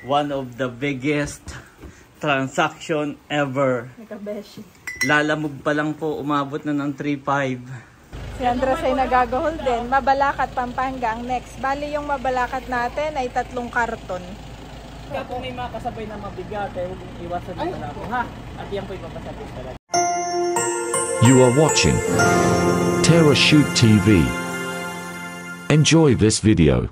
One of the biggest transaction ever. Nakabeshi. Lalamog pa lang po, umabot na ng 3.5. Si Andres ay nagagahol din. Mabalakat, Pampanga ang next. Bali yung mabalakat natin ay 3 karton. Kaya kung may mga kasabay na mabigat, eh, huwag iwasan nyo na ako, ha? At yan po ipapasabay talaga. You are watching TerraShoot TV. Enjoy this video.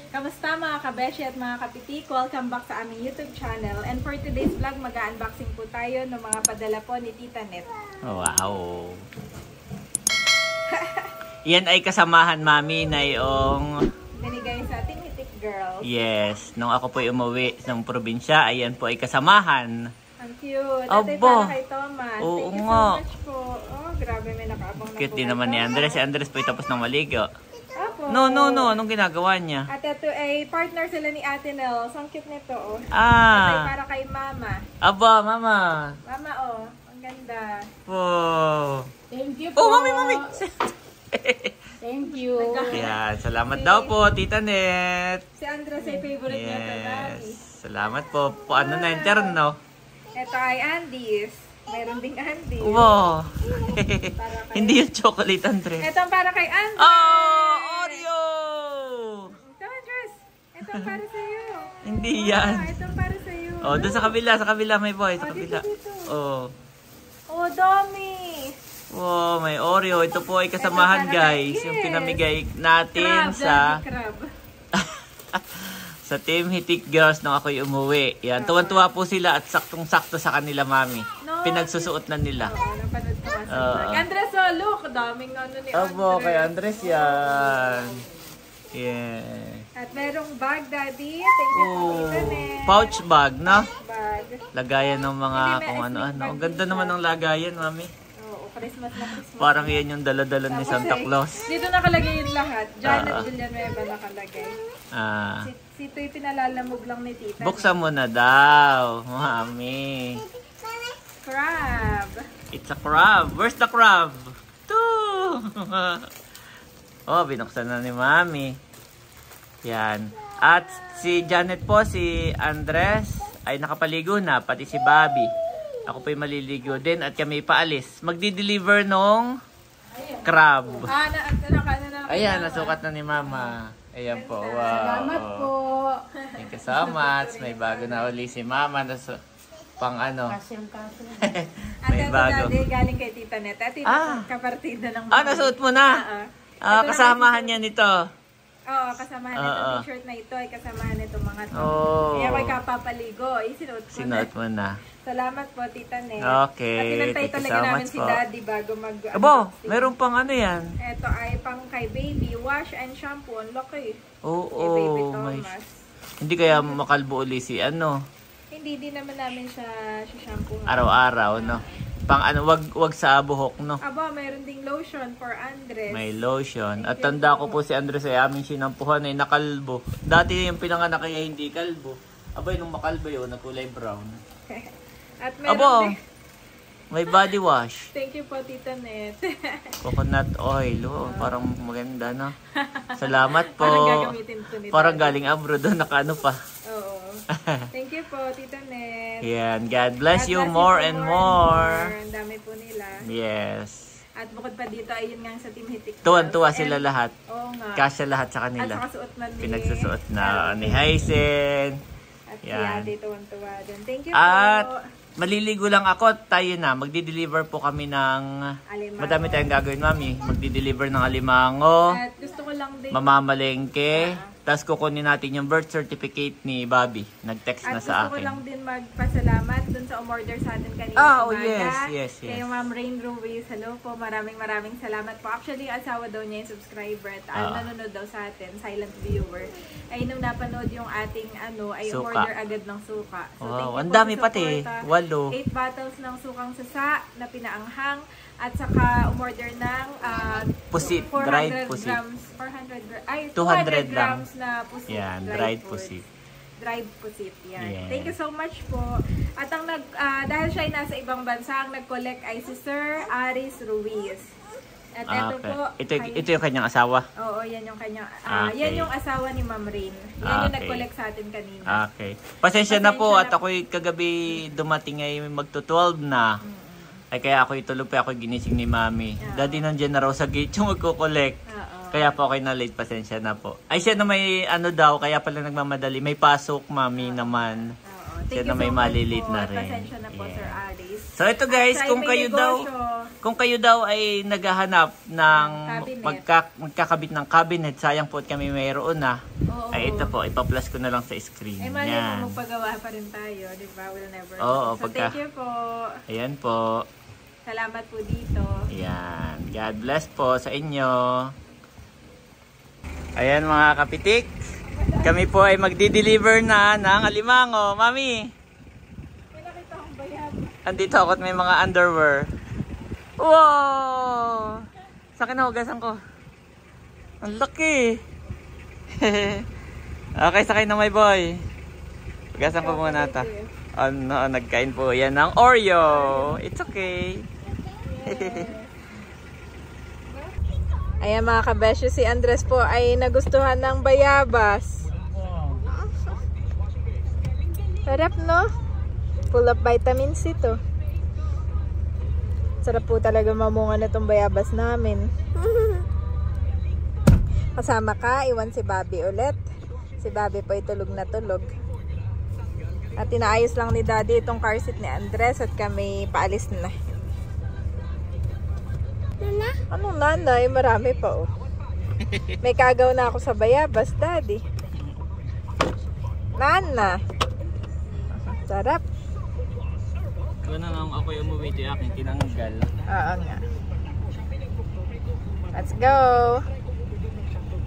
Kamusta mga kabeshi at mga kapitik? Welcome back sa aming YouTube channel. And for today's vlog, mag-unboxing po tayo ng mga padala po ni Tita Net. Wow! Yan ay kasamahan, Mami, na yung... Binigay sa ating Hitik Girls. Yes, nung ako po umuwi ng probinsya, ayan po ay kasamahan. Ang cute. At ay para kay Thomas. Oo, Thank you nga. so much po. Oh, grabe, may nakaabang na Cute po din kay naman ni Thomas. Andres. Si Andres po ay tapos ng maligo. Apo. No. Anong ginagawa niya? At ito ay partner sila ni Ate Nels. Ang cute nito, oh. Ito ay Ah! para kay Mama. Aba, Mama! Mama, oh. Ang ganda. Wow! Thank you po. Oh, Mami! Thank you. Yan, salamat daw po, Tita Net. Si Andres ay favorite niya ito, Daddy. Yes. Salamat po. Paano na yung terno? Ito ay Andy's. Mayroon ding Andy's. Wow! Para kay... Hindi yung chocolate, Andres. Ito ang para kay Andres. Oh! Oreo! Ito, Andres. Ito ang para sa'yo. Hindi yan. Ito ang para sa'yo. Oh, doon sa kabila may boy, sa Oh, kabila. dito. Oh. Oh, dami. Wow, may Oreo. Ito po ay kasamahan, Ito para guys. kay- Yung yes. pinamigay natin Crab, sa Daddy, crab. sa Team Hitik Girls nung ako'y umuwi. Yan, tuwan-tuwa po sila at saktong-sakto sa kanila, Mami. No, Pinagsusuot na nila. Oo, napanood ko nga sa vlog. Andres, oh, look. Daming ano ni Abo, Andres. kay Andres yan. Yeah. At merong bag, Daddy. Thank you po, Tita Net. Pouch bag, no? Bag. Lagayan ng mga Hindi, may kung sleep ano-ano. bag Ang ganda din naman siya. ng lagayan, Mami. Oo, Christmas na Christmas. Parang yan yung dala-dala ni Santa Claus. Dito nakalagay yung lahat. Janet Ah. Villanueva nakalagay. Ah. Si Toy pinalalamog lang ni Tita. Buksan mo na daw, Mami. Crab. It's a crab. Where's the crab? Two. Oh, binuksan na ni Mami. Yan. At si Janet po, si Andres, ay nakapaligo na, pati si Bobby. Ako po'y maliligo din at kami paalis. Magdi-deliver nung crab. Ayan, nasukat na ni Mama. Ayan po. Wow. Salamat po. Thank you so much. May bago na uli si Mama. Pang ano. At May ito bago. Daddy, galing kay Tita Net. At ito, Ah. kapartida ng Ah, nasuot mo na? Ito Kasamahan naman niya nito. Oo, kasamahan nito. T-shirt na ito ay kasamahan nito mga to. Oh. Kaya ako'y kapapaligo. Sinuot ko na. Sinuot mo na. Salamat po, Tita Net. Okay. At inantay Thank you talaga so namin much si po. Daddy bago mag- Abo, meron pang ano yan? Ito ay pang kay baby. Wash and shampoo. Ang laki. Oo. Kay baby May... Thomas. Hindi kaya makalbo uli si ano, Hindi din naman namin siya shampoo. araw-araw, no? Pang ano, wag sa buhok, no? Aba, mayroon ding lotion for Andres. May lotion. At tanda ko po si Andres ay aming sinampuhan ay nakalbo. Dati yung pinanganak kaya hindi kalbo. Abay, nung makalbo yun, nakulay brown. At meron Abo, ding... may body wash. Thank you po, Tita Net. Coconut oil. Oh, parang maganda, no? Salamat po. Parang gagamitin to ni Parang Daddy. galing abroad, doon, nakaano pa. Oo. Thank you po, Tita Net. Yan, God bless God you bless more po and and more. Ang dami po nila. Yes. At bukod pa dito, ayun nga sa Team Hitik. Tuwan-tuwa Girls. sila And- lahat. Oo nga. Kasya lahat sa At kanila. saka suot na ni... Pinagsusuot na ni Hysen. At si Yan. Ate tuwan-tuwa din. Thank you At po. maliligo lang ako, tayo na. Magdi-deliver po kami ng... Alimango. Madami tayong gagawin, Mami. Magdi-deliver ng alimango, At gusto ko lang din... mamamalengke, tapos kukunin natin yung birth certificate ni Bobby. Nag-text na At sa gusto ko akin. lang din magpasalamat dun sa umorder sa atin kanina. Ah, oh, umaga. yes. Kay Ma'am Rain Ruiz. Hello po. Maraming salamat po. Actually, yung asawa daw niya yung subscriber at nanonood daw sa atin, silent viewer. Ay nung napanood yung ating ay Suka. umorder agad ng suka. So, thank you Wow, ang po dami sa pati. suporta. 8. 8 bottles ng sukang sasa na pinaanghang at saka umorder ng Pusit, 400 dried pusit. grams, 200 200 grams na pusit. Yan, dried foods. pusit. Dried pusit, yan. Yes. Thank you so much po. At ang dahil siya ay nasa ibang bansa, ang nag-collect ay si Sir Aris Ruiz. At ito Okay. po, Ito yung kanyang asawa? Oo, yan yung kanyang, Okay. yan yung asawa ni Ma'am Rain. Yan yung Okay. nag-collect sa atin kanina. Okay. Pasensya na po Pasensya at na ako'y kagabi dumating ay magto-12 na. Ay kaya ako'y tulog pa ako ginising ni Mami. Daddy nandiyan na raw sa gate yung magko-collect. Oo. Kaya po ako'y na late, pasensya na po. Ay siya na may ano daw, kaya pala nagmamadali. May pasok, Mami naman. Oo. Siya Thank na you may so much malilate po. na At rin. Pasensya na po, Yeah. Sir Alice. So ito guys, Sa kung may kayo daw ay naghahanap ng Cabinet. magkakabit ng cabinet, sayang po at kami mayroon na. Oo. Ay ito po, ipa-plus ko na lang sa screen. Ay, mali Yan. mo, magpagawa pa rin tayo, di ba? We'll never Oo, know. So, thank you po. Ayan po. Salamat po dito. Ayan. God bless po sa inyo. Ayan mga kapitik. Kami po ay magdi-deliver na ng alimango. Mami! May nakita akong bayab. Andito ako at may mga underwear. Wow! Sa akin nahugasan ko. Ang laki! Okay, sakay na my boy. Hugasan ko muna ata. Ano, nagkain po yan ng Oreo. It's okay. Ayan mga kabesyo, si Andres po ay nagustuhan ng bayabas. Sarap, no? Full of vitamins ito. Sarap po talaga mamunga na itong bayabas namin. Kasama ka, iwan si Bobby ulit. Si Bobby po ay tulog na tulog. At inaayos lang ni Daddy itong car seat ni Andres at kami paalis na. Nana? Anong nanay? Marami pa oh. May kagaw na ako sa bayabas, Daddy. Nana. Sarap. Gano'n lang ako yung umuwi ito yung aking tinanggal. Oo nga. Let's go!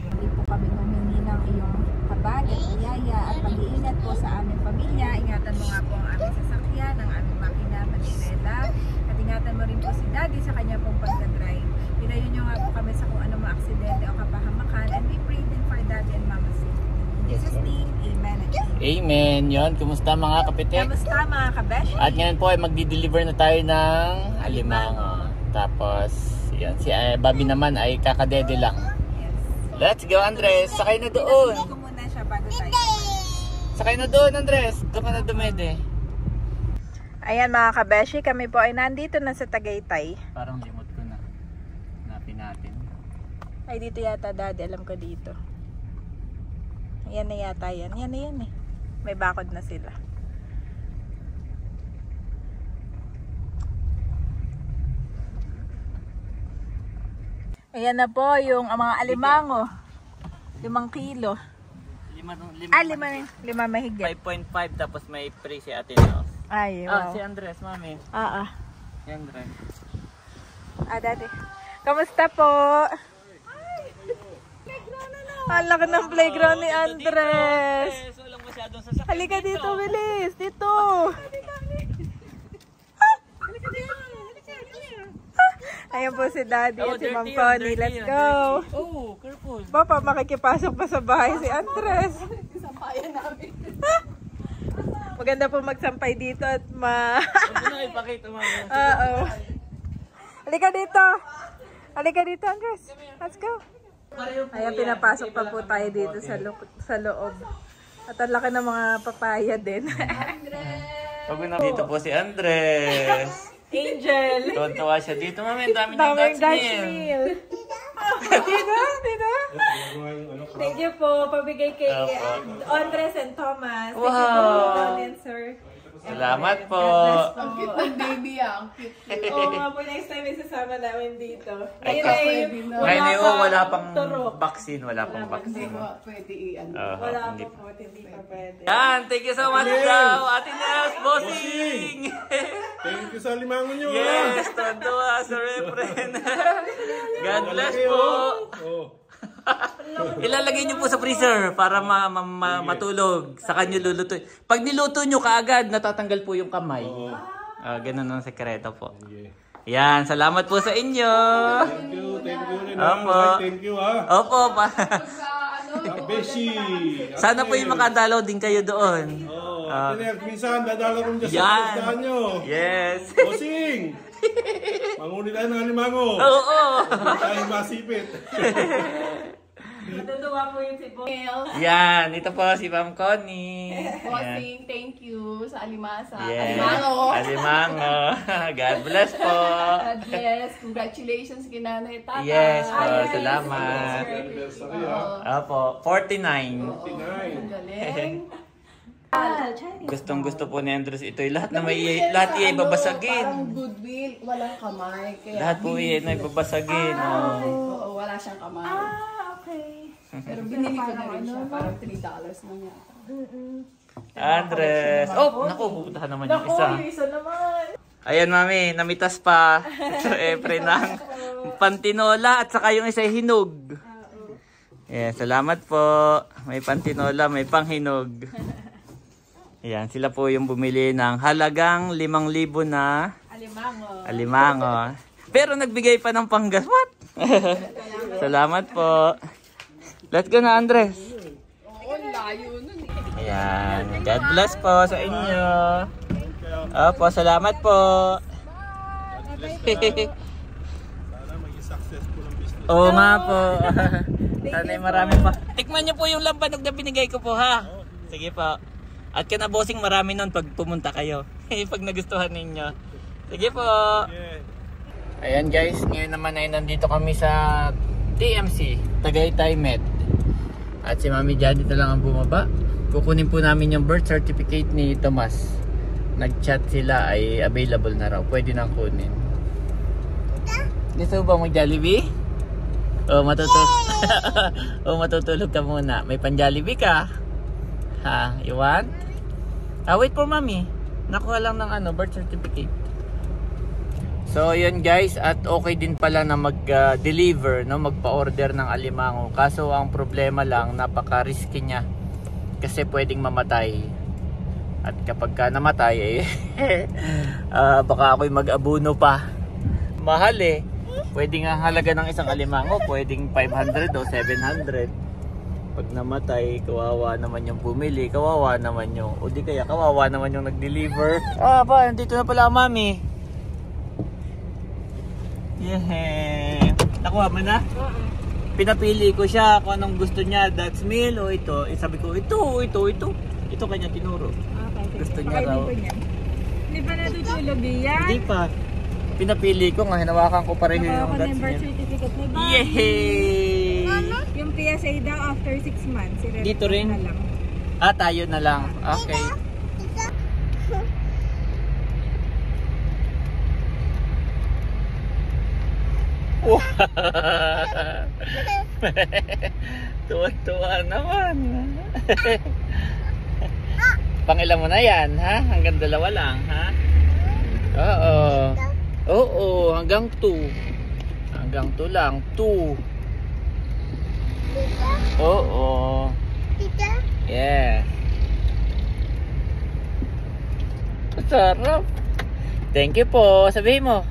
Hindi po kami humingi ng iyong habag at biyaya at pag-iingat po sa aming pamilya. Ingatan mo nga po ang aming sasakyan, ang aming makina, manirela. At ingatan mo rin po si Daddy sa kanya pong pagdadrive. Pinayo nyo nga po kami sa kung anong mga aksidente o kapahamakan. And we pray din for Daddy and Mama safety. In Jesus' name, amen and amen. Amen. Yon, kumusta mga kapitik? Kamusta mga kabeshi? At ngayon po ay magdi-deliver na tayo ng alimango. Tapos, yan, si Bobby naman ay kakadede lang. Yes. Let's go, Andres. Sakay na doon. Pinatulog ko muna siya bago tayo. Sakay na doon, Andres. Doon ka na dumede. Ayan mga kabeshi, kami po ay nandito na sa Tagaytay. Parang limot ko na. Hanapin natin. Ay dito yata Daddy, alam ko dito. Ayan na yata yan. Yan na yan eh. May bakod na sila. Ayan na po yung mga alimango. 5 kilo. Lima mahigit. 5.5 tapos may free si Ate Nels. Ay, wow. Si Andres, mami. Si Andres. Daddy. Kamusta po? Ang laki ng playground ni Andres. Walang masyadong sasakyan. Halika dito, bilis. Dito. Ayan po si Daddy at si Ma'am Connie. Let's go. Oh, careful. Papa, makikipasok pa sa bahay si Andres. Sampayan namin. Maganda po magsampay dito at Huwag mo na ipakita, mami. Oo. Halika dito. Halika dito, Andres. Let's go. Ayan, pinapasok pa po tayo dito sa loob. At ang laki ng mga papaya din. Dito po si Andres. Angel. Tuwan-tuwa siya dito, mami. Ang dami ng Daming Dutch Dutch meal. meal. Dito. Thank you po. Pabigay kay Andres and Thomas. Thank you po, Colin, sir. Salamat po. Ang cute ng baby ah. Ang cute. Oo nga po, next time isasama namin dito. Ay, Ngayon ay Ngayon wala pang turok. vaccine. Wala pang vaccine. Pwede i-ano. Wala Hindi pa po, hindi pa pwede. Yan, thank you so much daw. Ate Nels, bossing! Thank you sa limango nyo. Yes, tuwa sa refren. God bless po. Oh. Ilalagay nyo po sa freezer para matulog. Saka nyo lulutuin. Pag niluto nyo kaagad, natatanggal po yung kamay. Ganun ang sekreto po. Yan, salamat po sa inyo. Thank you rin. Opo. Thank you ha. Opo. Sa ano, Beshi. Sana po yung makadalaw din kayo doon. Ate Nels, minsan dadala kong dyan sa Yan. pustahan nyo. Yes. Bossing! Manguni tayo ng alimango. Oo. Tayo masipit. Natutuwa po yun si Boss. Yan, ito po si Ma'am Connie. Yan. Bossing, thank you sa alimasa. Yes. Alimango. Alimango. God bless po. God bless. Congratulations kay Nanay Tata. Yes po, salamat. Anniversary Opo, 49. 49. Ang galing. Gustong gusto po ni Andres ito. Lahat na lahat ay babasagin. Parang goodwill. Walang kamay. Kaya Lahat po yan ay babasagin. Oh. Oo, wala siyang kamay. Okay. Pero binili ko na rin siya. Parang $3 na niya. Andres. Oh, naku, pupuntahan naman yung isa. Isa naman. Ayan, mami, namitas pa. Siyempre ng pantinola at saka yung isa hinog. Yeah, salamat po. May pantinola, may panghinog. Ayan, sila po yung bumili ng halagang 5,000 na alimango. Pero nagbigay pa ng panggas. What? Salamat po. Let's go na, Andres. Oo, layo nun eh. Ayan, God bless po sa inyo. Opo, salamat po. Sana maging successful ang business. Oo nga po. Sana marami pa. Tikman niyo po yung lampanog na binigay ko po, ha? Sige po. At kinabosing marami nun pag pumunta kayo. Pag nagustuhan ninyo. Sige po. Ayan guys, ngayon naman ay nandito kami sa TMC, Tagaytay Med. At si Mami Janet na lang ang bumaba. Kukunin po namin yung birth certificate ni Tomas. Nag-chat sila ay available na raw. Pwede nang kunin. Gusto mo ba mag-Jollibee? O matutulog ka muna. May pan-Jollibee ka? Ha? You want? Wait for Mami. Nakuha lang ng birth certificate. So yun guys, at okay din pala na mag-deliver, no, magpa-order ng alimango. Kaso ang problema lang, napaka-risky niya. Kasi pwedeng mamatay. At kapag ka namatay, baka ako'y mag-abuno pa. Mahal eh. Pwedeng ang halaga ng isang alimango, pwedeng 500 o 700. Pag namatay, kawawa naman yung bumili, kawawa naman yung, o di kaya kawawa naman yung nag-deliver. Ba, nandito na pala ang Mami. Yeah. Nakuha mo na? Pinapili ko siya kung anong gusto niya, that's meal o ito. Sabi ko, ito. Ito kanya tinuro. Gusto niya raw. Hindi pa natutulog yan? Hindi pa. Pinapili ko nga, hinawakan ko pareho yung that's meal. Certificate ni Bobby. Yay! Yung PSA daw after 6 months. Dito rin? Na lang. Tayo na lang. Okay. Tuwa-tuwa naman. Pangilan mo na yan, ha? Hanggang 2 lang, ha? Oo, hanggang 2. Hanggang 2 lang, 2. Oo. Yeah. Sarap. Thank you po. Sabihin mo.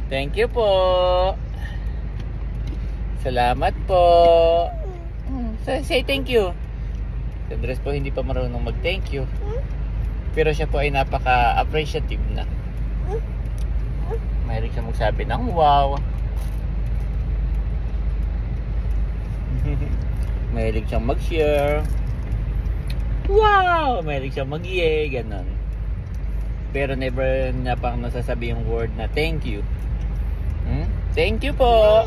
Thank you po. Salamat po. Say thank you. Si Andres po hindi pa marunong mag-thank you. Pero siya po ay napaka-appreciative na. Mahilig siya magsabi ng wow. Mahilig siyang mag-share. Wow! Mahilig siyang mag-yay. Ganon. Pero never niya pang nasasabi yung word na thank you. Thank you po.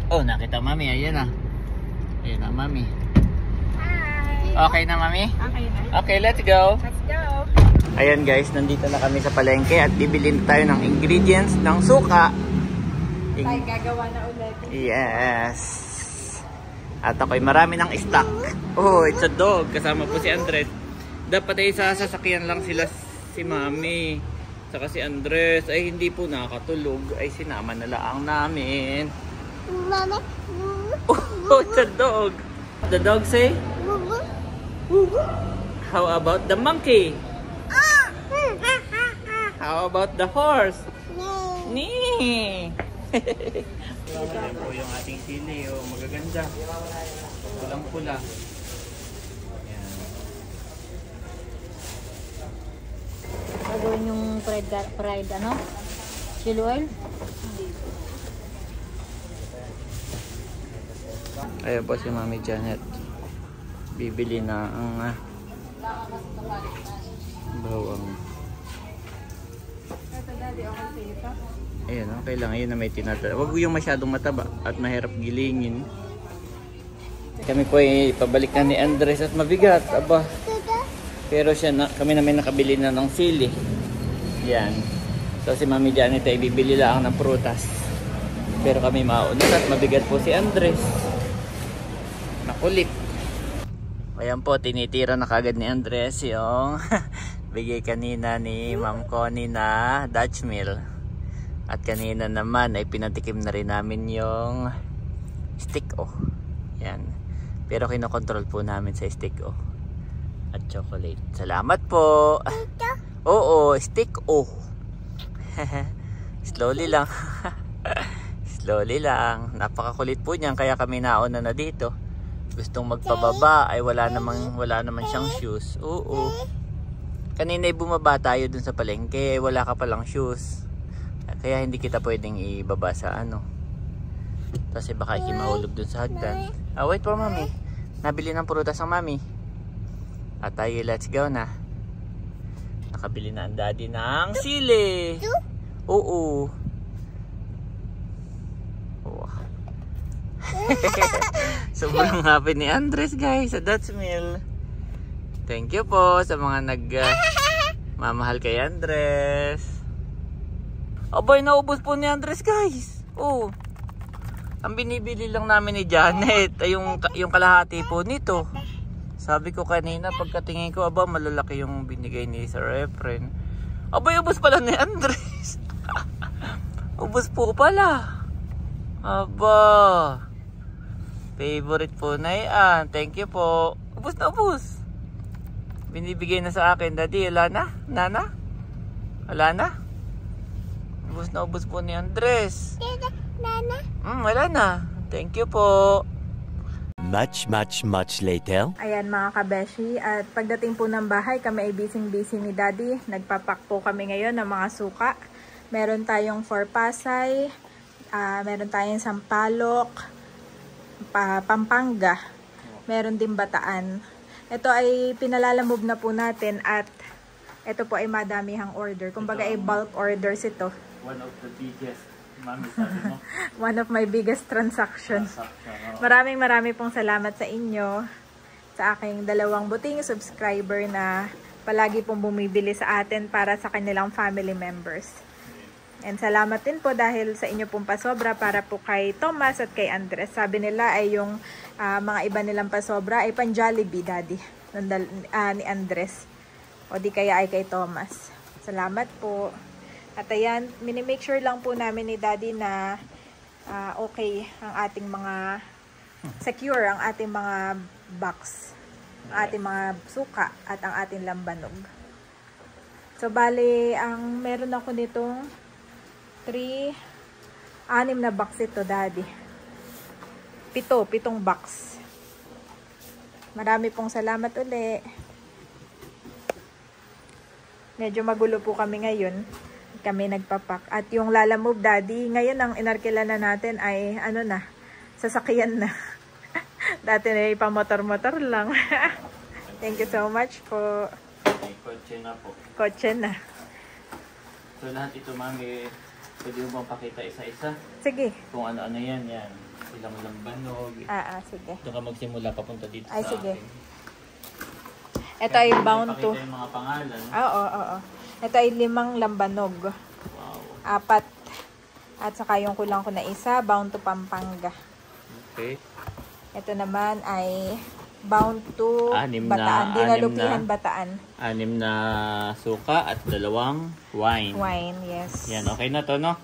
Oh, nakita Mami. Ayan na. Ayan na Mami. Okay na Mami? Okay na. Okay, let's go. Let's go. Ayan guys, nandito na kami sa palengke at bibilin tayo ng ingredients ng suka. Tayo gagawa na ulit. Yes. At ako'y marami ng stock. Oh, it's a dog. Kasama po si Andres. Dapat ay sa sasakyan lang sila si Mami. Saka si Andres ay hindi po nakatulog. Ay sinama na lang namin. Mama. Oh, it's a dog. The dog say? How about the monkey? How about the horse? Nee. Ayan po yung ating sili. Oh, magaganda. Pulang-pula. Ayan. Gagawin yung fried ano? Chili oil? Ayan po si Mami Janet. Bibili na ang bawang. Ito daddy, okay sa ito? Ayan, okay lang. Ayun na may tinatala. Huwag yung masyadong mataba at mahirap gilingin. Kami po ay pabalik na ni Andres at mabigat. Aba. Pero kami naman nakabili na ng sili. Yan. So si Mami Janet ay bibili lang ng prutas. Pero kami mauna at mabigat po si Andres. Nakulit. Ayan po, tinitira na kagad ni Andres yung bigay kanina ni Ma'am Connie na Dutch meal. At kanina naman ay pinatikim na rin namin yung stick-o. Yan. Pero kinokontrol po namin sa stick-o. At chocolate. Salamat po. Oo, stick-o. Slowly lang. Slowly lang. Napakakulit po niyan kaya kami nauna na dito. Gustong magpababa ay wala naman siyang shoes. Oo. Kanina ay bumaba tayo dun sa palengke. Wala ka palang shoes. Kaya hindi kita pwedeng ibaba sa ano. Kasi baka ikimahulog dun sa hagdan. Wait for Mami. Nabili ng prutas ang Mami. At tayo let's go na. Nakabili na ang daddy ng sili. Oo. Sobrang happy ni Andres guys sa Dutch meal. Thank you po sa mga mamahal kay Andres. Abay, naubos po ni Andres guys. Oh. Ang binibili lang namin ni Janet ay yung kalahati po nito. Sabi ko kanina pagkatingin ko, aba malalaki yung binigay ni Sir Efren. Abay, ubos pala ni Andres. Ubos po pala. Aba. Favorite po na yan. Thank you po. Ubos na ubos. Binibigay na sa akin. Daddy, wala na? Nana? Wala na? Ubos po ni Andres. Nana? Wala na. Thank you po. Much later. Ayan mga kabeshi, at pagdating po ng bahay, kami ay busy ni Daddy. Nagpapak po kami ngayon ng mga suka. Meron tayong 4 pasay, meron tayong sampalok, Pampanga, meron din Bataan. Ito ay pinalalamove na po natin at ito po ay madamihang order. Kumbaga ay bulk orders ito. One of the biggest, Mami, sabi mo. One of my biggest transactions. Maraming pong salamat sa inyo, sa aking 2 buting subscriber na palagi pong bumibili sa atin para sa kanilang family members. And salamat din po dahil sa inyo pong pasobra para po kay Thomas at kay Andres. Sabi nila ay yung mga iba nilang pasobra ay pan Jollibee, Daddy, ni Andres. O di kaya ay kay Thomas. Salamat po. At ayan, minimake sure lang po namin ni Daddy na okay ang ating mga secure ang ating mga box, ang ating mga suka at ang ating lambanog. So bali, ang meron ako nitong 6 na box ito, Daddy. 7 box. Marami pong salamat uli. Medyo magulo po kami ngayon. Kami nagpapak. At yung Lalamove, Daddy, ngayon ang inarkila na natin ay ano na, sasakyan na. Dati na ipamotor-motor lang. Thank you so much po. May kotse na po. Kotse na. So lahat ito, Mami, pwede mo bang pakita isa-isa? Sige. Kung ano-ano yan. Ilang lambanog. Sige. Doon ka magsimula papunta dito Ay, sa sige. akin. Ito ay bound to. Pakita yung mga pangalan. Oo. Ito ay 5 lambanog. Wow. 4. At saka yung kulang ko na isa, bound to Pampanga. Okay. Ito naman ay bound to 6 Bataan. Dinalupihan Bataan. 6 na suka at 2 wine. Wine, yes. Yan, okay na to, no?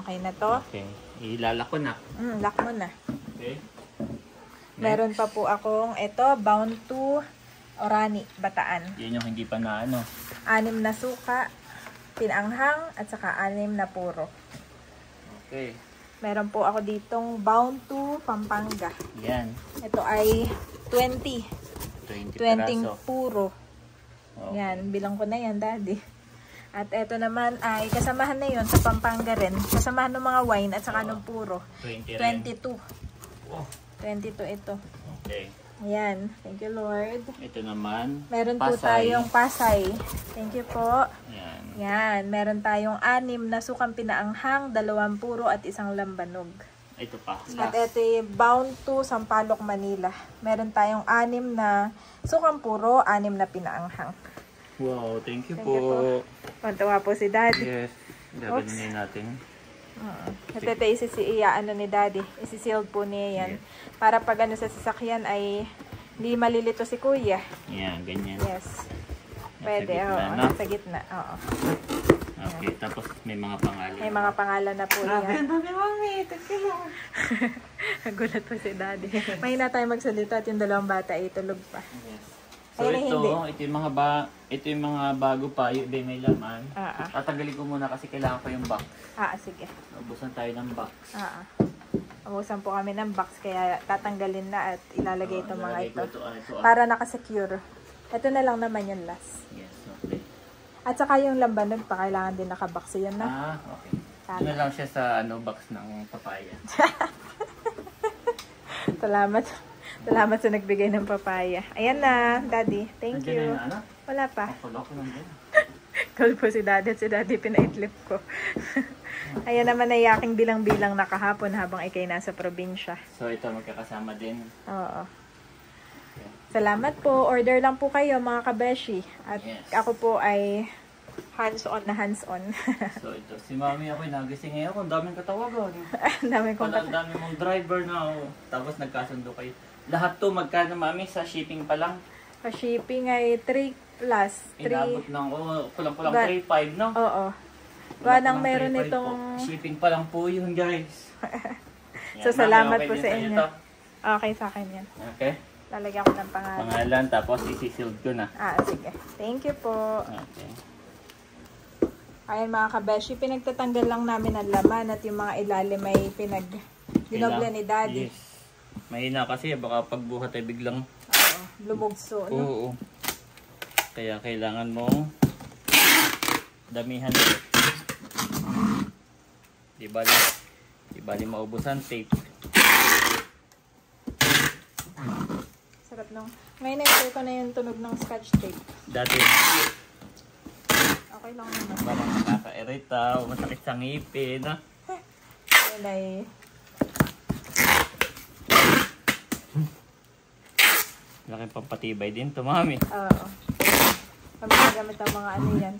Okay na to. Okay. Ilalak ko na. Lock mo na. Okay. Meron pa po akong ito, bound to Orani, Bataan. Yan yung hindi pa na ano. 6 na suka, pinanghang, at saka 6 na puro. Okay. Meron po ako ditong bound to Pampanga. Yan. Ito ay 20 peraso. puro. Okay. Yan, bilang ko na yan, Daddy. At ito naman ay kasamahan na yon sa Pampanga rin. Kasamahan ng mga wine at saka ng puro. 20 rin. 22. Oh. 22 ito. Okay. Ayan. Thank you, Lord. Ito naman. Meron po Pasay. tayong Pasay. Thank you po. Yan. Yan. Meron tayong 6 na sukang pinaanghang, 2 puro at 1 lambanog. Ito pa. At ito yung bound to Sampaloc, Manila. Meron tayong 6 na sukang puro, 6 na pinaanghang. Wow, thank you Thank po. you po. Pantawa po si Daddy. Yes. Gagawin natin. Ito ano ni Daddy. Isi-sealed po niya yan. Para pag ano sa sasakyan ay hindi malilito si Kuya. Yan, ganyan. Yes. Pwede, gitna, oo. no? Sa gitna, oo. Okay, tapos may mga pangalan. May mga pangalan na po Grabe, yan. dami mami. Thank you, Lord. Nagulat po si Daddy. Mahina tayo magsalita at yung 2 bata ay tulog pa. Yes. So Ayun ay ito yung mga bago pa, yung may laman. Tatanggalin ko muna kasi kailangan ko yung box. Sige. Ubusan tayo ng box. Ubusan po kami ng box kaya tatanggalin na at ilalagay itong mga Ilalagay ito. ko ito. Para nakasecure. Ito na lang naman yung last. Yes, okay. At saka yung lambanog pa kailangan din nakabox yun na. Okay. Ito na lang siya sa box ng papaya. Salamat sa nagbigay ng papaya. Ayan na, Daddy. Thank you. Nandiyan na, ano? Wala pa. Wala ko lang din. Call po si Daddy at si Daddy pinaitlip ko. Ayan naman ay aking bilang-bilang na kahapon habang ikay nasa probinsya. So ito magkakasama din. Oo. Salamat po. Order lang po kayo mga kabeshi. At Yes. ako po ay hands-on na hands-on. So ito, si Mami ako nagising ngayon. Ang daming katawagan. Ang dami kong Ang dami mong driver na. Tapos nagkasundo kayo. Lahat to magkano Mami sa shipping pa lang? Sa shipping ay 3 plus. 3. Inabot ng kulang-kulang Ba- 3.5 no? Oo. Kulang-kulang meron 3.5 itong... po. Shipping pa lang po yun guys. So, Yan, salamat Mami, po okay sa din inyo. to? Okay sa akin yan. Okay. Lalagyan ko ng pangalan. Pangalan tapos isi-sealed ko na. Sige. Thank you po. Okay. Ayan mga kabeshi, pinagtatanggal lang namin ang laman at yung mga ilalim ay dinobla ni Daddy. Yes. Mahina kasi baka pagbuhat ay biglang Lumugso. No? oo. Kaya kailangan mo damihan. Di bali maubusan tape. Sarap nung. Ngayon na ko na yung tunog ng scotch tape. Dati Okay lang naman. parang nakaka-irita o masakit sa ngipin. Ha? Yun ay... Laking pampatibay din to Mami. Oo. Kami nagamit ang mga ano yan.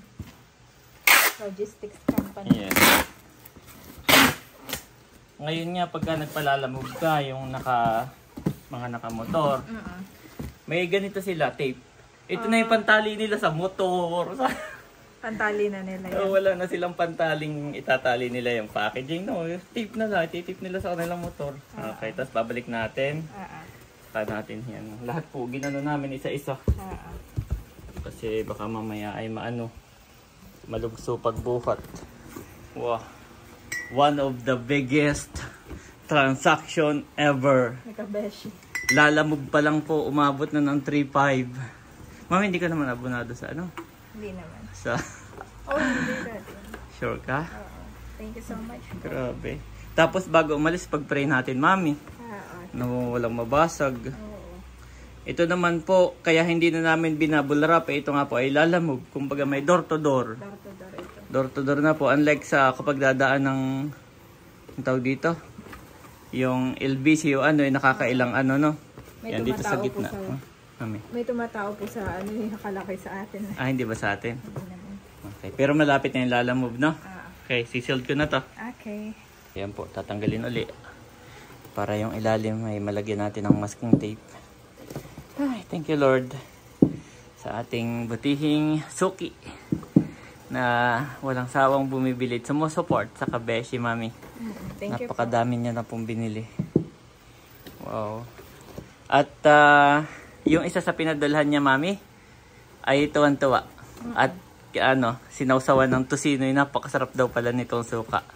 Logistics company. Yes. Ngayon nga pagka nagpalalamog ka yung mga nakamotor, may ganito sila tape. Ito na yung pantali nila sa motor. Pantali na nila yan. Wala na silang pantaling itatali nila yung packaging. No, tape na lang. Ititip nila sa kanilang motor. Okay, tapos babalik natin. Saka natin yan. Lahat po, ginano namin isa-isa. Kasi baka mamaya ay malugso pagbuhat. Wow. One of the biggest transaction ever. Nakabeshi. Lalamog pa lang po, umabot na ng 3.5. Mami, hindi ka naman abonado sa Hindi naman. Sa... Hindi Daddy. Sure ka? Thank you so much. Grabe. Tapos bago umalis, pag-pray natin, Mami. Walang mabasag. Ito naman po, kaya hindi na namin binabulrap. Ito nga po ay lalamog. Kumbaga may door-to-door. Door-to-door na po. Unlike sa kapag dadaan ng tawag dito, yung LBC o yung nakakailang no? May yan dito sa tumatao gitna. po Mami. May tumatao po sa yung nakalaki sa atin. Hindi ba sa atin? Hindi naman. Okay. Pero malapit na yung lalamove, no? Okay, sisealed ko na to. Okay. Ayan po, tatanggalin uli. Para yung ilalim ay malagyan natin ng masking tape. Ay, thank you Lord sa ating butihing suki na walang sawang bumibilit. Sumusupport sa kabeshi, Mami. Thank you po. Napakadami niya na pong binili. Wow. At yung isa sa pinadalhan niya, Mami, ay tuwan-tuwa. At sinawsawan ng tusino. Napakasarap daw pala nitong suka.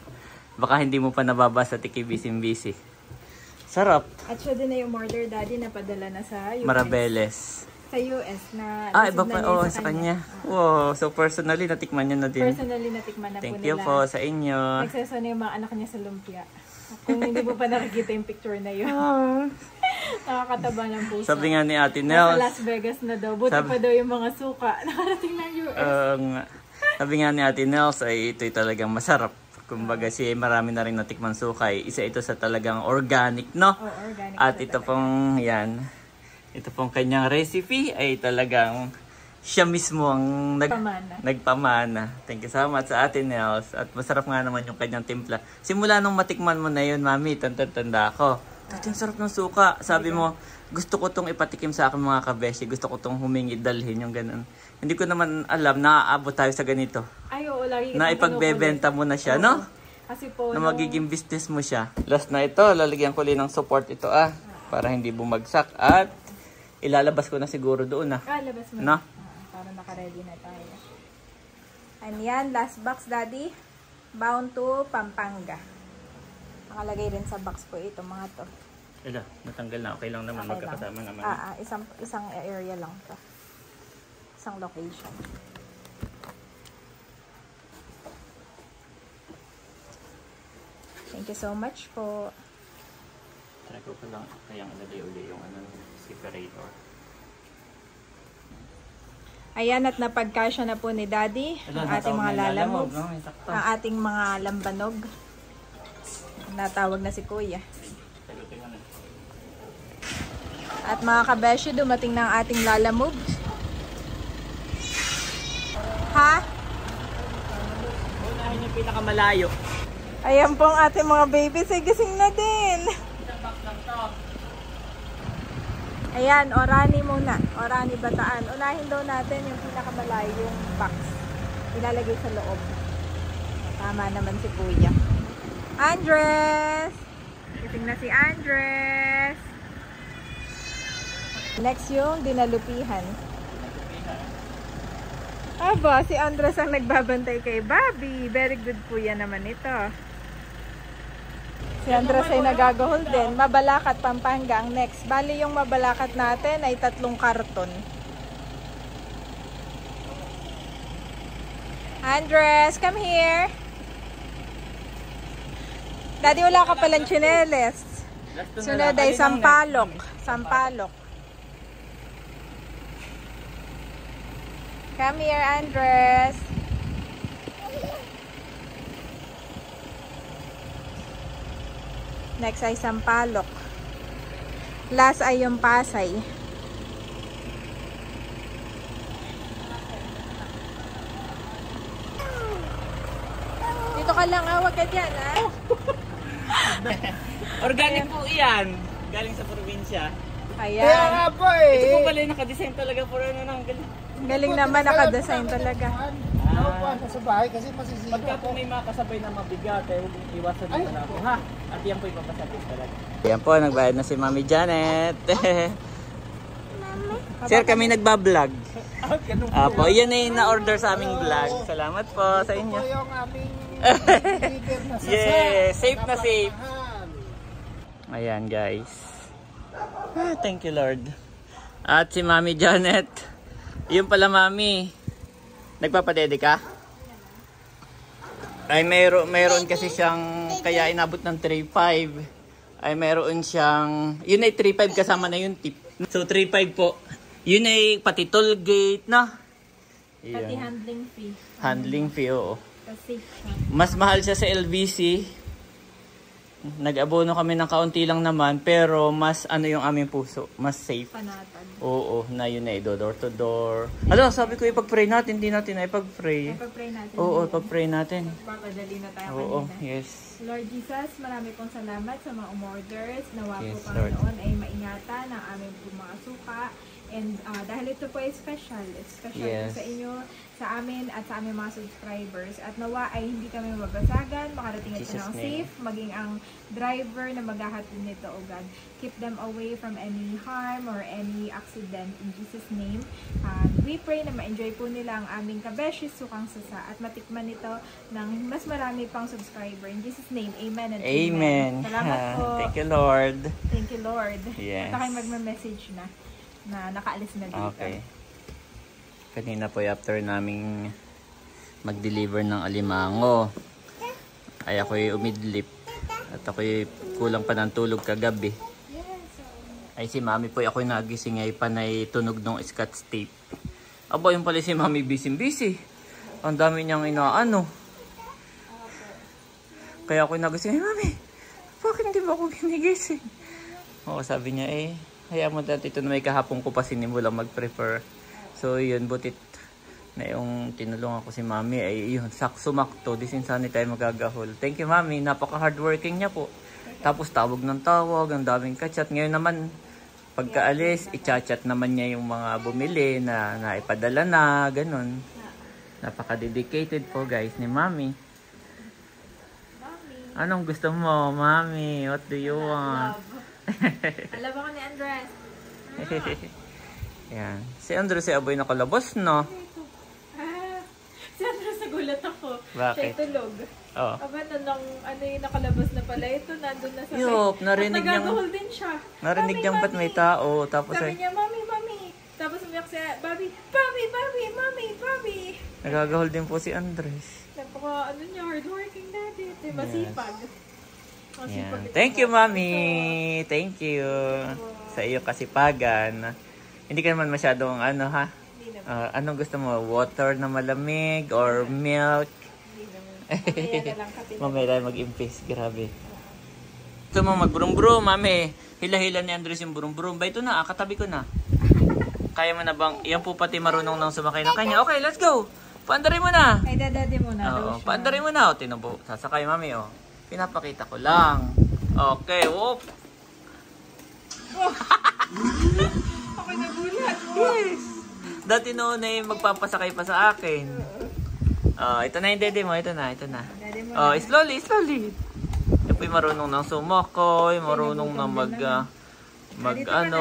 Baka hindi mo pa nababasa tikibisim-bisi. Sarap. At siya din na yung order, Daddy, na padala na sa US. Marabeles. Sa US na Iba pa. Oo, sa kanya. Wow, so personally, natikman niya na din. Personally, natikman na po Thank nila. you po sa inyo. Nagsasaw na yung mga anak niya sa lumpia. Kung hindi mo pa nakikita yung picture na yun. Nakakataba ng puso. Sabi nga ni Ate Nasa Nels. Las Vegas na daw. Buti pa daw yung mga suka. Nakarating ng US. Sabi nga ni Ate Nels ay ito'y talagang masarap. Kumbaga si marami na rin natikman sukay. Isa ito sa talagang organic, no? Oh, organic. At ito pong, yan, ito pong kanyang recipe ay talagang siya mismo ang nagpamana. Thank you so much sa Ate Nels. At masarap nga naman yung kanyang timpla. Simula nung matikman mo na yun, Mami, tanda ako. Ito yung sarap ng suka. Sabi mo, gusto ko tong ipatikim sa aking mga kabeshi. Gusto ko tong humingi, dalhin yung ganun. Hindi ko naman alam, naaabot tayo sa ganito. Ay, oo, lagi Na ipagbebenta mo na siya, no? Kasi po, Na magiging business mo siya. Last na ito, lalagyan ko ng support ito para hindi bumagsak. At ilalabas ko na siguro doon labas mo no? Para naka-ready na tayo. And yan, last box, Daddy. Bound to Pampanga. Nakalagay rin sa box po ito, mga to. Ila, natanggal na. Okay lang naman, Okay magkakasama naman. Isang area lang to. Isang location. Thank you so much po. Try ko pa lang kayang alagay uli yung separator. Ayan, at napagkasya na po ni Daddy ang ating mga lalamog. Ang ating mga lambanog. Natawag na si Kuya. At mga kabeshi, dumating na ang ating lalamog. Ha? Unahin yung pinakamalayo. Ayan po ang ating mga babies. Ay, gising na din. Ayan, Orani muna. Orani Bataan. Unahin daw natin yung pinakamalayong box. Ilalagay sa loob. Tama naman si Kuya. Andres! Gising na si Andres. Next yung dinalupihan. Aba, si Andres ang nagbabantay kay Bobby. Very good po yan naman ito. Si Andres ay nagagahol din. Mabalakat, Pampanga ang next. Bali yung mabalakat natin ay 3 karton. Andres, come here. Daddy, wala ka palang tsineles. Sunod ay sampalok. Sampalok. Come here, Andres. Next ay sampalok. Last ay yung Pasay. Dito ka lang, huwag ka dyan, ha? Organic po iyan. Galing sa probinsya. Ayan. Kaya nga po eh. Ito po pala yung nakadesign talaga for galing. Galing naman, nakadesign talaga. Naupuan ka sa bahay kasi masisira Pagka po. po may mga kasabay na mabigat, huwag iwasan nyo na po, ha? At yan po ipapasabit talaga. Yan po, nagbayad na si Mami Janet. Sir, kami nagbablog. Apo, yan ay na-order sa aming vlog. Salamat po sa inyo. Ito po yung aming leader na sa Yeah, safe na safe. Ayan guys. Thank you Lord. At si Mami Janet. Yung pala Mami. Nagpapadede ka? Ay mayroon kasi siyang, kaya inabot ng 3.5. Ay mayroon siyang, yun ay 3.5 kasama na yung tip. So 3.5 po. Yun ay pati toll gate na. Pati handling fee. Handling fee, oo. Kasi Mas mahal siya sa LBC. Nag-abono kami ng kaunti lang naman, pero mas ano yung aming puso, mas safe. panatag. Oo, na yun na door to door. Ano, sabi ko ipag-pray natin, hindi natin na ipag-pray. Ipag-pray natin. Oo, ipag-pray natin. Papadali na tayo Oo, kanina. yes. Lord Jesus, marami pong salamat sa mga umorders. Nawa po Yes, Panginoon Lord. ay maingatan ang aming mga suka. And dahil ito po ay special Yes. po sa inyo, sa amin at sa aming mga subscribers. At nawa ay hindi kami mabasagan, makarating ito Jesus' ng name. safe, maging ang driver na maghahatid nito, O God. Keep them away from any harm or any accident in Jesus' name. We pray na ma-enjoy po nila ang aming Kabeshis Sukang Sasa at matikman nito ng mas marami pang subscriber. In Jesus' name, amen and amen. Amen. Salamat po. Thank you, Lord. Thank you, Lord. Yes. At ako'y magme-message na nakaalis na dito. Okay. Kanina po after naming mag-deliver ng alimango, ay ako'y umidlip at ako'y kulang pa ng tulog kagabi. Ay si mami po ako'y nagising ay panay tunog ng scotch tape. Aba, yung pala si mami busy. Ang dami niyang inaano. Kaya ako'y nagising, ay mami, bakit hindi ba ako ginigising? Oo, sabi niya hayaan mo dati ito na may kahapon ko pa sinimulang mag-prefer. So yun, butit na yung tinulungan ko si mami ay yun, sumakto, disinsan tayo magagahol. Thank you mami, napaka hardworking niya po. Tapos tawag ng tawag, ang daming kachat. Ngayon naman, pagkaalis, i-chat naman niya yung mga bumili na naipadala na, ganun. Napaka-dedicated po guys ni mami. Anong gusto mo, mami? What do you want? Alam ako ni Andres. Yan. Si Andres si Aboy nakalabas na. Si Andres, nagulat ako. Bakit? Siya tulog. Oh. Aba, nung yung nakalabas na pala, ito nandun na sa Yup, narinig niyang... nagagahol din siya. Narinig niyang ba't may tao. Tapos Sabi niya, Mami. Tapos umiyak siya, Bobby. Nagagahol din po si Andres. Napaka, hardworking daddy. Masipag. Yan. Thank you, mami. Thank you. Sa iyo kasipagan. Hindi ka naman masyadong ha? Anong gusto mo? Water na malamig or milk? Mamaya lang mag-impis. Grabe. Ito mo mag-brum-brum, mami. Hila-hila ni Andres yung brum-brum. Ba ito na, katabi ko na. Kaya mo na bang? Yan po pati marunong nang sumakay ng kanya. Okay, let's go. Paandarin mo na. Ay, dadadi mo na. Oo, paandarin mo na. Tinubo. Sasakay, mami. Pinapakita ko lang. Okay, whoop. Ako'y nagulat. Yes. Dati noon ay magpapasakay pa sa akin. Ito na yung dede mo. Ito na. Slowly. Ito po'y marunong ng sumakoy. Marunong na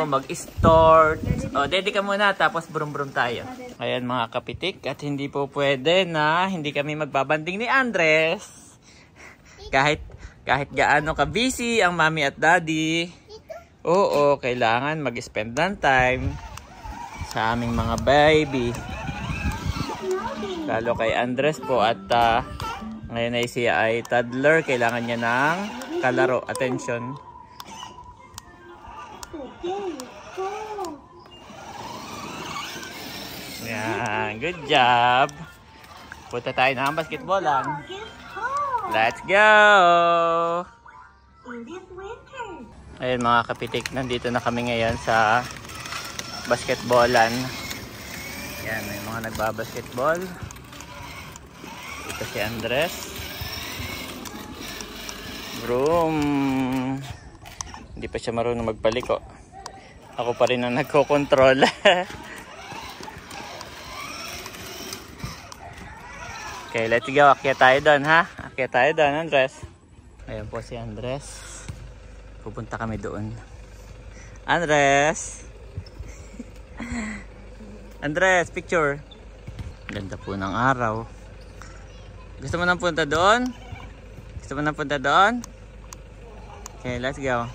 mag-start. Dede ka muna. Tapos brum-brum tayo. Ayan mga kapitik. At hindi po pwede na hindi kami magbabanding ni Andres. Kahit gaano ka busy ang mami at daddy. Oo, kailangan mag-spend ng time sa aming mga baby. Lalo kay Andres po at ngayon ay siya ay toddler. Kailangan niya ng kalaro. Attention. Yan, good job. Punta tayo ng basketballan. Let's go! Ayun mga kapitik, nandito na kami ngayon sa basketballan. Yan, may mga nagbabasketball. Ito si Andres. Broom. Hindi pa siya marunong magpaliko. Ako pa rin ang nagko-control. Okay, let's go. Akyat tayo doon, ha? Akyat tayo doon, Andres. Ayan po si Andres. Pupunta kami doon. Andres! Andres, picture. Ganda po ng araw. Gusto mo nang punta doon? Okay, let's go.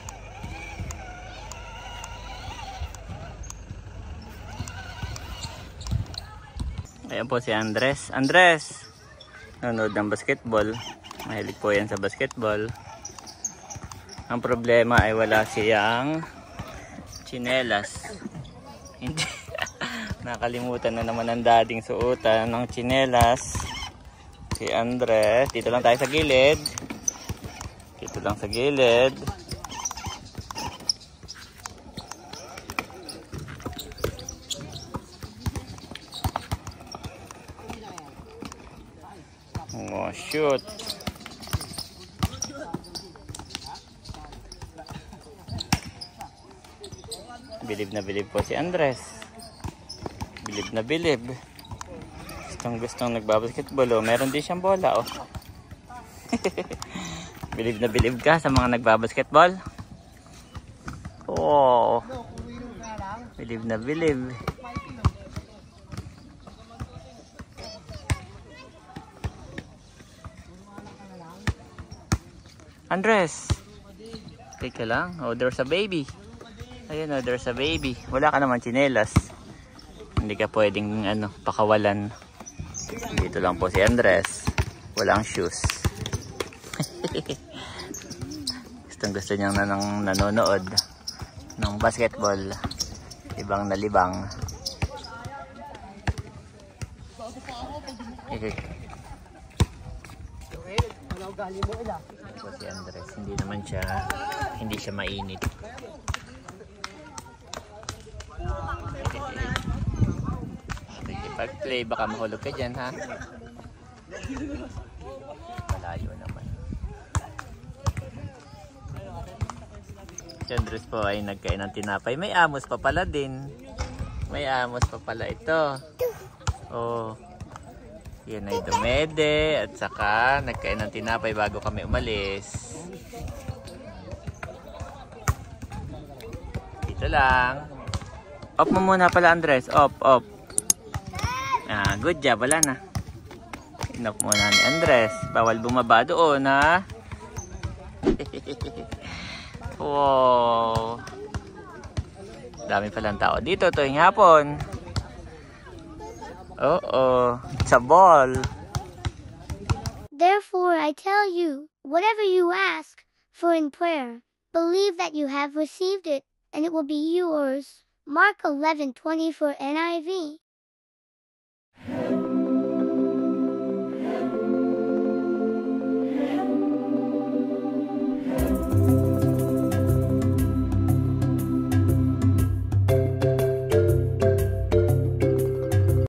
Ayan po si Andres. Andres! Nanonood ng basketball. Mahilig po yan sa basketball. Ang problema ay wala siyang tsinelas. Hindi. Nakalimutan na naman ang dading suotan ng tsinelas. Si Andres. Dito lang tayo sa gilid. Oh, shoot. Bilib na bilib po si Andres. Bilib na bilib. Gustong nagbabasketball. Oh. Meron din siyang bola. Oh. Bilib na bilib ka sa mga nagbabasketball. Oh. Bilib na bilib. Andres. Teka lang. Oh, there's a baby. Ayun, oh, there's a baby. Wala ka naman tsinelas. Hindi ka pwedeng pakawalan. Dito lang po si Andres. Walang shoes. Gusto niya nanonood ng basketball. Libang na libang. Ito si Andres. Hindi siya mainit. Pag-play, baka mahulog ka dyan, ha? Malayo naman. Si Andres po ay nagkain ng tinapay. May amos pa pala din. May amos pa pala ito. Oh. Yan ay dumede. At saka nagkain ng tinapay bago kami umalis. Dito lang. Off mo muna pala, Andres. Off, off. Ah, good job. Wala na. Inoff muna ni Andres. Bawal bumaba doon, ha? Wow. Dami palang tao dito tuwing hapon. Oo. It's a ball. Therefore I tell you, whatever you ask for in prayer, believe that you have received it, and it will be yours. Mark 11:24 NIV.